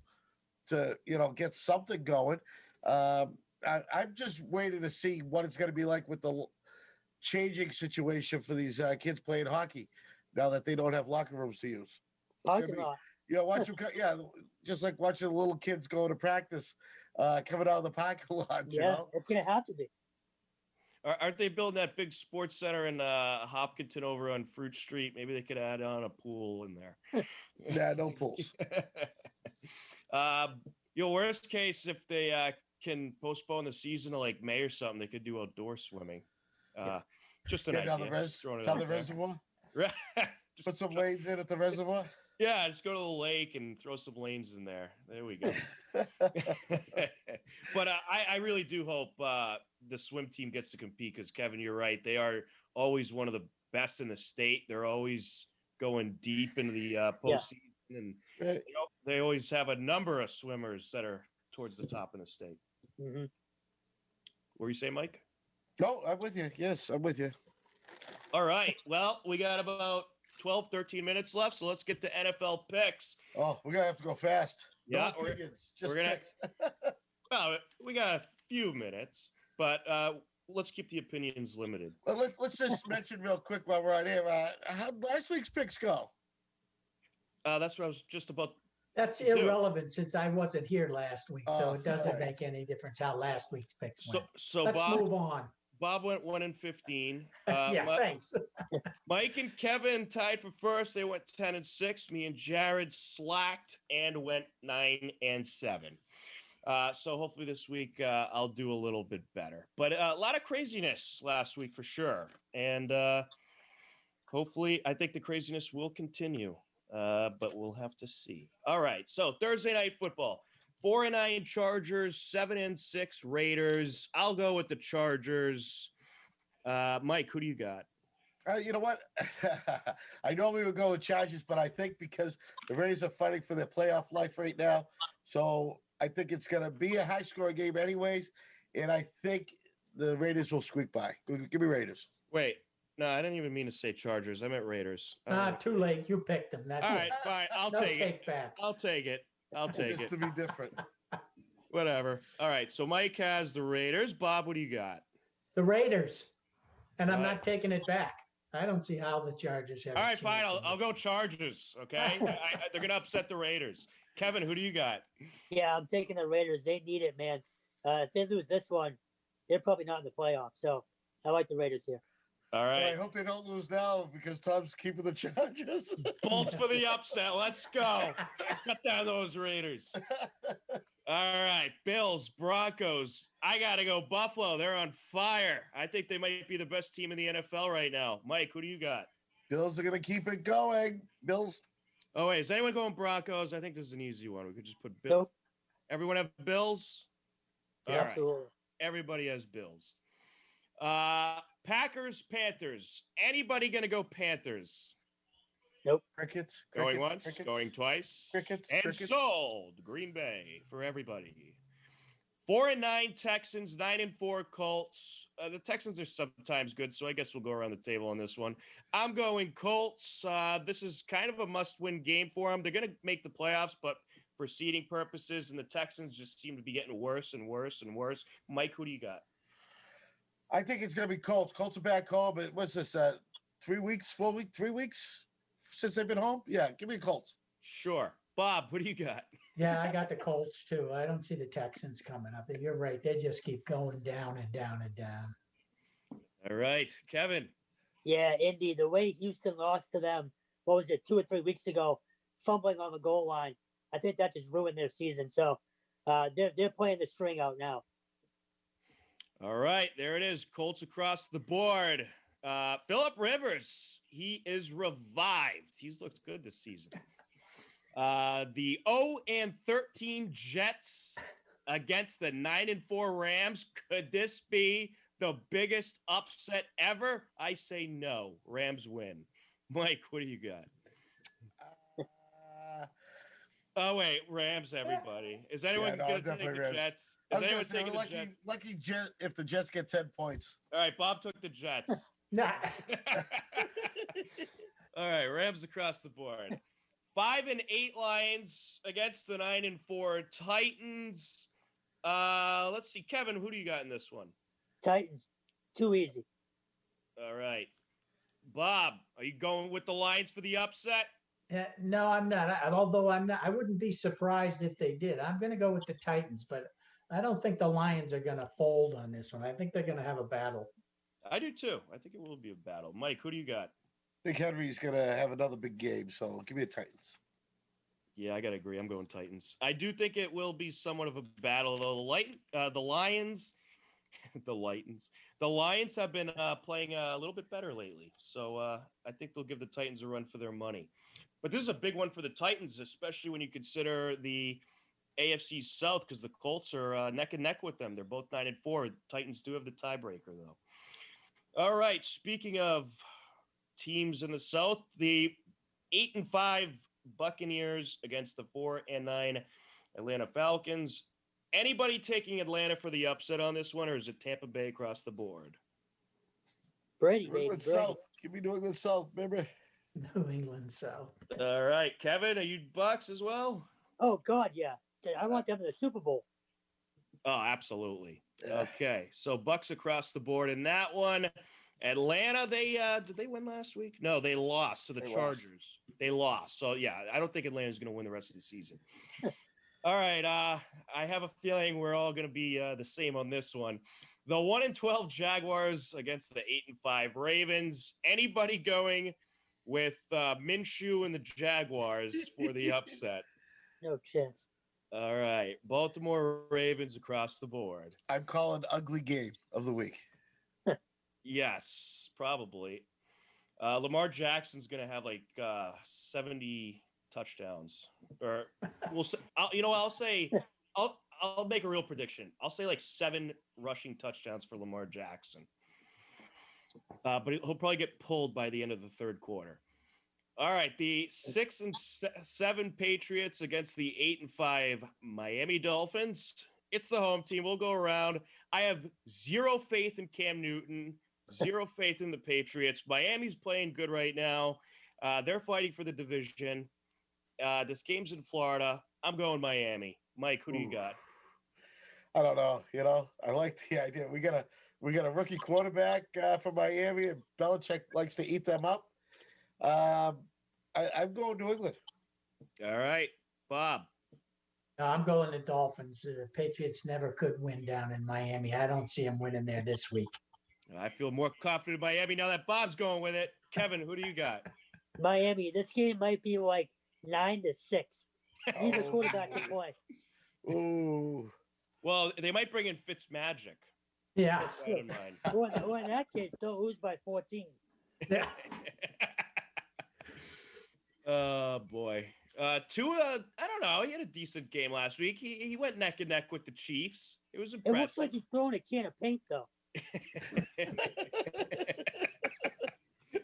D: to, get something going. I'm just waiting to see what it's going to be like with the changing situation for these kids playing hockey now that they don't have locker rooms to use.
B: Parking lot.
D: Watch them. Just like watching the little kids going to practice, coming out of the parking lot.
B: It's going to have to be.
A: Aren't they building that big sports center in Hopkinton over on Fruit Street? Maybe they could add on a pool in there.
D: Yeah, no pools.
A: Worst case, if they can postpone the season to like May or something, they could do outdoor swimming. Just an idea.
D: Down the reservoir. Put some lanes in at the reservoir.
A: Yeah, just go to the lake and throw some lanes in there. There we go. But I really do hope the swim team gets to compete because, Kevin, you're right. They are always one of the best in the state. They're always going deep into the postseason. And they always have a number of swimmers that are towards the top in the state.
B: Mm-hmm.
A: What were you saying, Mike?
D: No, I'm with you. Yes, I'm with you.
A: All right. Well, we got about 12, 13 minutes left, so let's get to NFL picks.
D: Oh, we're going to have to go fast.
A: Yeah, we're going to – well, we got a few minutes, but let's keep the opinions limited.
D: Well, let's just mention real quick while we're on here, how last week's picks go?
A: That's what I was just about.
C: That's irrelevant since I wasn't here last week, so it doesn't make any difference how last week's picks went.
A: So
C: let's move on.
A: Bob went 1-15.
C: Thanks.
A: Mike and Kevin tied for first. They went 10-6. Me and Jared slacked and went 9-7. So hopefully this week I'll do a little bit better. But a lot of craziness last week for sure. And hopefully I think the craziness will continue. But we'll have to see. All right. So Thursday night football. 4-9 Chargers, 7-6 Raiders. I'll go with the Chargers. Mike, who do you got?
D: You know what? I normally would go with Chargers, but I think because the Raiders are fighting for their playoff life right now, so I think it's going to be a high-scoring game anyways, and I think the Raiders will squeak by. Give me Raiders.
A: Wait. No, I didn't even mean to say Chargers. I meant Raiders.
C: Too late. You picked them. That's
A: all right, fine. I'll take it. I'll take it.
D: Just to be different.
A: Whatever. All right. So Mike has the Raiders. Bob, what do you got?
C: The Raiders. And I'm not taking it back. I don't see how the Chargers have.
A: All right, fine. I'll go Chargers. Okay. They're going to upset the Raiders. Kevin, who do you got?
B: Yeah, I'm taking the Raiders. They need it, man. If they lose this one, they're probably not in the playoffs. So I like the Raiders here.
A: All right.
D: Well, I hope they don't lose now because Tom's keeping the Chargers.
A: Bolts for the upset. Let's go. Cut down those Raiders. All right. Bills, Broncos. I got to go Buffalo. They're on fire. I think they might be the best team in the NFL right now. Mike, who do you got?
D: Bills are going to keep it going. Bills.
A: Oh, wait. Is anyone going Broncos? I think this is an easy one. We could just put Bills. Nope. Everyone have Bills?
B: Yeah, absolutely.
A: Right. Everybody has Bills. Packers, Panthers. Anybody going to go Panthers?
B: Nope.
D: Crickets.
A: Going once, going twice.
D: Crickets.
A: And sold. Green Bay for everybody. 4-9 Texans, 9-4 Colts. The Texans are sometimes good, so I guess we'll go around the table on this one. I'm going Colts. This is kind of a must-win game for them. They're going to make the playoffs, but for seeding purposes, and the Texans just seem to be getting worse and worse and worse. Mike, who do you got?
D: I think it's going to be Colts. Colts are back home. But what's this? 3 weeks, 3 weeks since they've been home? Yeah, give me Colts.
A: Sure. Bob, what do you got?
C: Yeah, I got the Colts too. I don't see the Texans coming up. You're right. They just keep going down and down and down.
A: All right, Kevin.
B: Yeah, Indy, the way Houston lost to them, what was it, 2 or 3 weeks ago, fumbling on the goal line. I think that just ruined their season. So they're playing the string out now.
A: All right, there it is. Colts across the board. Phillip Rivers, he is revived. He's looked good this season. The 0-13 Jets against the 9-4 Rams. Could this be the biggest upset ever? I say no. Rams win. Mike, what do you got? Oh wait, Rams, everybody. Is anyone going to take the
D: Rams.
A: Jets?
D: I
A: Is
D: was
A: anyone
D: gonna say,
A: taking the
D: lucky,
A: Jets?
D: lucky Jet if the Jets get 10 points.
A: All right, Bob took the Jets.
C: Nah.
A: All right, Rams across the board. 5-8 Lions against the 9-4 Titans. Let's see, Kevin, who do you got in this one?
B: Titans, too easy.
A: All right, Bob, are you going with the Lions for the upset?
C: No, I'm not. Although I'm not, I wouldn't be surprised if they did. I'm going to go with the Titans, but I don't think the Lions are going to fold on this one. I think they're going to have a battle.
A: I do too. I think it will be a battle. Mike, who do you got?
D: I think Henry's going to have another big game, so give me the Titans.
A: Yeah, I got to agree. I'm going Titans. I do think it will be somewhat of a battle, though. The Lions, the Lions have been playing a little bit better lately. So I think they'll give the Titans a run for their money. But this is a big one for the Titans, especially when you consider the AFC South, because the Colts are neck and neck with them. They're both 9-4. Titans do have the tiebreaker, though. All right. Speaking of teams in the South, the 8-5 Buccaneers against the 4-9 Atlanta Falcons. Anybody taking Atlanta for the upset on this one, or is it Tampa Bay across the board?
B: Brady,
D: New
B: baby.
D: England
B: Brady.
D: South. Give me New England South, remember?
C: New England South.
A: All right, Kevin, are you Bucks as well?
B: Oh, God, yeah. I want them in the Super Bowl.
A: Oh, absolutely. Okay, so Bucks across the board in that one. Atlanta, they did they win last week? No, they lost to the Chargers. They lost. So yeah, I don't think Atlanta's going to win the rest of the season. All right, I have a feeling we're all going to be the same on this one. The 1-12 Jaguars against the 8-5 Ravens. Anybody going with Minshew and the Jaguars for the upset?
B: No chance.
A: All right, Baltimore Ravens across the board.
D: I'm calling ugly game of the week.
A: Yes, probably. Lamar Jackson's going to have like 70 touchdowns, or we'll say, I'll make a real prediction. I'll say like 7 rushing touchdowns for Lamar Jackson. But he'll probably get pulled by the end of the third quarter. All right, the 6-7 Patriots against the 8-5 Miami Dolphins. It's the home team. We'll go around. I have zero faith in Cam Newton, zero faith in the Patriots. Miami's playing good right now. They're fighting for the division. This game's in Florida. I'm going Miami. Mike, who do you got?
D: I don't know. You know, I like the idea. We got a rookie quarterback for Miami, and Belichick likes to eat them up. I'm going New England.
A: All right, Bob.
C: No, I'm going the Dolphins. The Patriots never could win down in Miami. I don't see them winning there this week.
A: I feel more confident in Miami now that Bob's going with it. Kevin, who do you got?
B: Miami. This game might be like 9-6. Neither quarterback can play.
D: Ooh.
A: Well, they might bring in Fitzmagic.
C: Yeah.
A: Keep that in mind.
B: Or in that case, they'll lose by 14.
C: Yeah.
A: Oh boy. Tua, I don't know. He had a decent game last week. He went neck and neck with the Chiefs. It was
B: It
A: impressive.
B: looks like he's throwing a can of paint, though.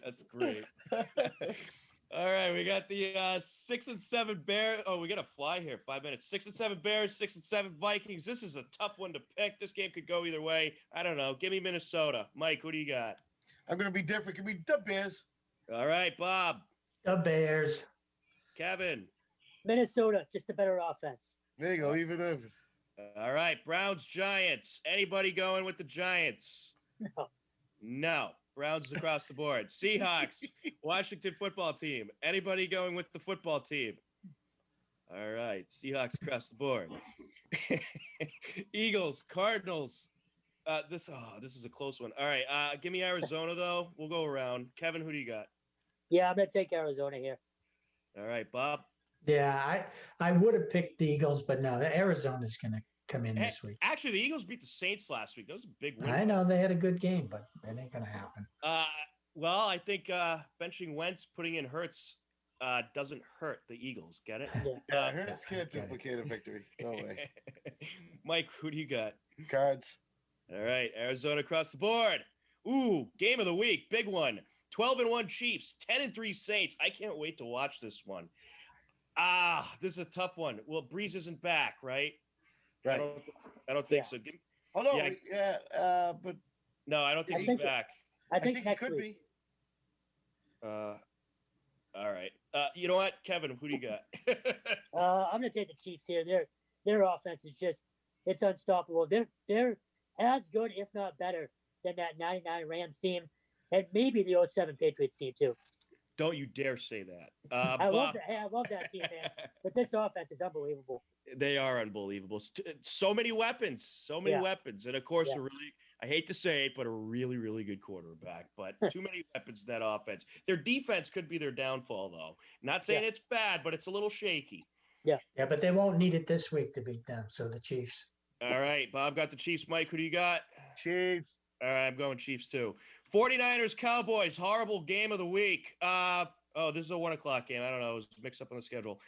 A: That's great. All right, we got the 6-7 Bears. Oh, we got a fly here. 5 minutes. 6-7 Bears, 6-7 Vikings. This is a tough one to pick. This game could go either way. I don't know. Give me Minnesota. Mike, who do you got?
D: I'm going to be different. Give me the Bears.
A: All right, Bob.
C: The Bears.
A: Kevin.
B: Minnesota, just a better offense.
D: There you go. Even if.
A: All right, Browns, Giants. Anybody going with the Giants?
B: No.
A: No. Browns across the board. Seahawks, Washington football team. Anybody going with the football team? All right. Seahawks across the board. Eagles, Cardinals. This is a close one. All right. Give me Arizona, though. We'll go around. Kevin, who do you got?
B: Yeah, I'm going to take Arizona here.
A: All right, Bob.
C: Yeah, I would have picked the Eagles, but no, Arizona's going to come in this week.
A: Actually, the Eagles beat the Saints last week. That was a big win.
C: I know they had a good game, but it ain't going to happen.
A: Well, I think benching Wentz, putting in Hurts doesn't hurt the Eagles. Get it?
D: Yeah, Hurts can't duplicate a victory. No way.
A: Mike, who do you got?
D: Cards.
A: All right, Arizona across the board. Ooh, game of the week, big one. 12-1 Chiefs, 10-3 Saints. I can't wait to watch this one. This is a tough one. Well, Breeze isn't back, right?
D: Right.
A: I don't think so.
D: Oh no, but
A: no, I don't think he's back.
B: I think
D: he
B: next
D: could
B: week.
D: be.
A: All right. You know what, Kevin? Who do you got?
B: I'm going to take the Chiefs here. Their offense is it's unstoppable. They're as good, if not better, than that 99 Rams team, and maybe the 07 Patriots team too.
A: Don't you dare say that.
B: I love that team, man. But this offense is unbelievable.
A: They are unbelievable. So many weapons, and of course, I hate to say it, but a really, really good quarterback. But too many weapons in that offense. Their defense could be their downfall, though. Not saying it's bad, but it's a little shaky.
C: Yeah, but they won't need it this week to beat them. So the Chiefs.
A: All right, Bob got the Chiefs. Mike, who do you got?
D: Chiefs.
A: All right, I'm going Chiefs too. 49ers, Cowboys, horrible game of the week. This is a 1:00 game. I don't know. It was mixed up on the schedule.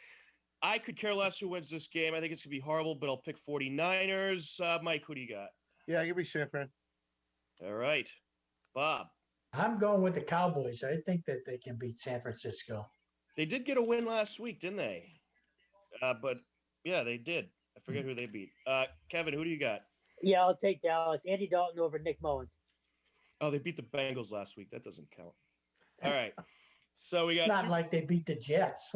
A: I could care less who wins this game. I think it's going to be horrible, but I'll pick 49ers. Mike, who do you got?
D: Yeah, give me San Fran.
A: All right. Bob.
C: I'm going with the Cowboys. I think that they can beat San Francisco.
A: They did get a win last week, didn't they? But, yeah, they did. I forget who they beat. Kevin, who do you got?
B: Yeah, I'll take Dallas. Andy Dalton over Nick Mullins.
A: Oh, they beat the Bengals last week. That doesn't count. All right. So we got
C: it's not like they beat the Jets.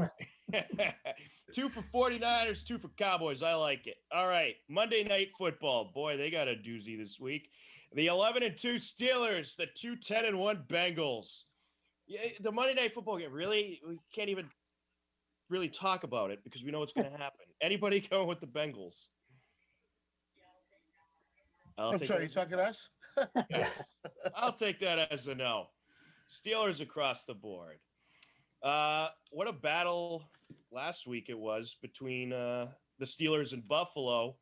A: 2 for 49ers, 2 for Cowboys. I like it. All right. Monday Night Football. Boy, they got a doozy this week. The 11-2 Steelers, the 10-1 Bengals. Yeah, the Monday Night Football game, really? We can't even really talk about it because we know what's going to happen. Anybody going with the Bengals?
D: I'm sorry, you talking to us?
A: Yes. I'll take that as a no. Steelers across the board. What a battle last week it was between the Steelers and Buffalo.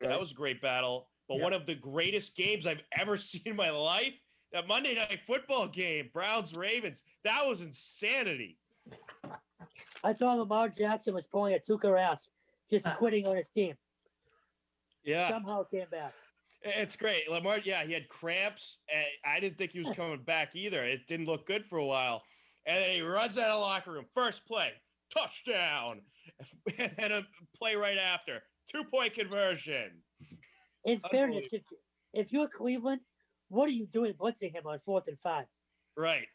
A: That was a great battle. But one of the greatest games I've ever seen in my life, that Monday Night Football game, Browns-Ravens, that was insanity.
B: I thought Lamar Jackson was pulling a Tuukka-esque, just quitting on his team.
A: Yeah.
B: Somehow came back.
A: It's great. Lamar, he had cramps. And I didn't think he was coming back either. It didn't look good for a while. And then he runs out of the locker room. First play, touchdown. And then a play right after, 2-point conversion.
B: In fairness, if you're Cleveland, what are you doing blitzing him on 4th and 5?
A: Right.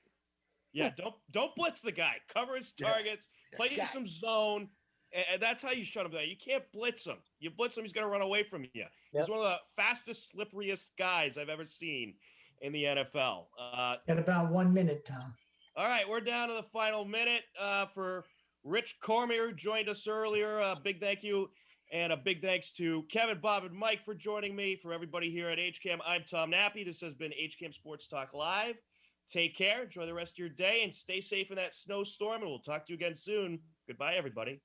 A: Yeah, don't blitz the guy. Cover his targets, play in some zone. And that's how you shut him down. You can't blitz him. You blitz him, he's going to run away from you. He's one of the fastest, slipperiest guys I've ever seen in the NFL.
C: Got about 1 minute, Tom.
A: All right, we're down to the final minute for Rich Cormier, who joined us earlier. Big thank you. And a big thanks to Kevin, Bob, and Mike for joining me. For everybody here at HCAM, I'm Tom Nappy. This has been HCAM Sports Talk Live. Take care. Enjoy the rest of your day and stay safe in that snowstorm. And we'll talk to you again soon. Goodbye, everybody.